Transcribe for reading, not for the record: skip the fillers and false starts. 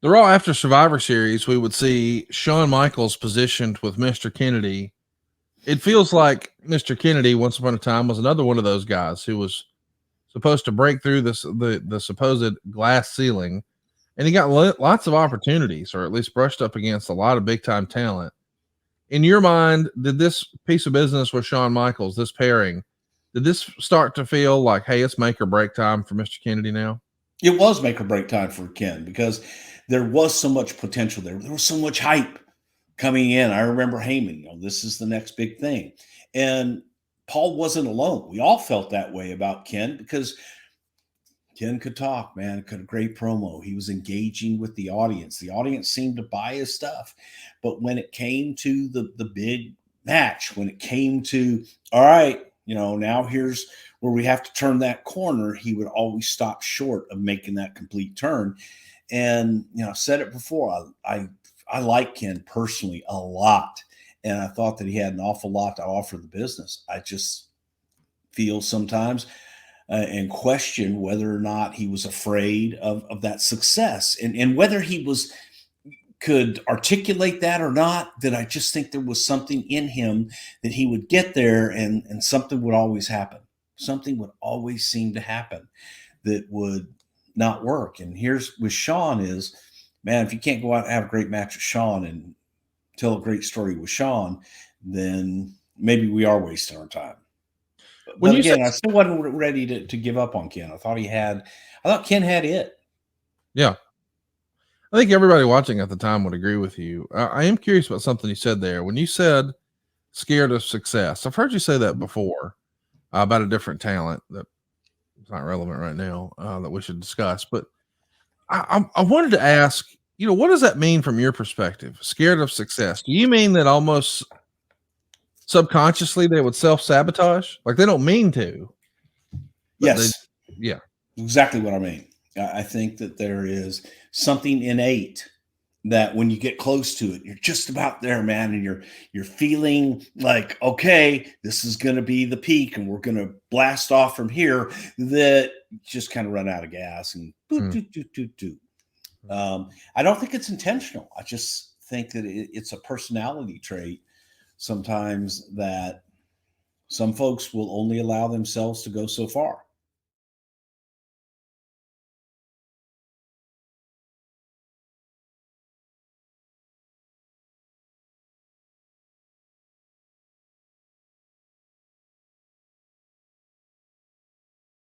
The Raw after Survivor Series, we would see Shawn Michaels positioned with Mr. Kennedy. It feels like Mr. Kennedy, once upon a time, was another one of those guys who was supposed to break through the supposed glass ceiling, and he got lots of opportunities, or at least brushed up against a lot of big time talent. In your mind, did this piece of business with Shawn Michaels, this pairing, did this start to feel like, hey, it's make or break time for Mr. Kennedy now? It was make or break time for Ken because there was so much potential there. There was so much hype coming in. I remember Heyman, this is the next big thing. And Paul wasn't alone. We all felt that way about Ken because Ken could talk, man, could a great promo. He was engaging with the audience. The audience seemed to buy his stuff. But when it came to the big match, when it came to, all right, now here's where we have to turn that corner, he would always stop short of making that complete turn. And, I've said it before, I like Ken personally a lot. And I thought that he had an awful lot to offer the business. I just feel sometimes and question whether or not he was afraid of that success and whether he could articulate that or not, that I just think there was something in him that he would get there and something would always happen. Something would always seem to happen that would not work. And here's with Shawn is, man, if you can't go out and have a great match with Shawn and tell a great story with Shawn, then maybe we are wasting our time. But again, I still wasn't ready to give up on Ken. I thought Ken had it. Yeah. I think everybody watching at the time would agree with you. I am curious about something you said there. When you said scared of success, I've heard you say that before about a different talent that is not relevant right now that we should discuss. But I wanted to ask, what does that mean from your perspective? Scared of success. Do you mean that almost subconsciously they would self-sabotage? Like they don't mean to. Yes. Yeah. Exactly what I mean. I think that there is something innate that when you get close to it, you're just about there, man. And you're feeling like, okay, this is going to be the peak and we're going to blast off from here, that just kind of run out of gas and I don't think it's intentional. I just think that it's a personality trait sometimes that some folks will only allow themselves to go so far.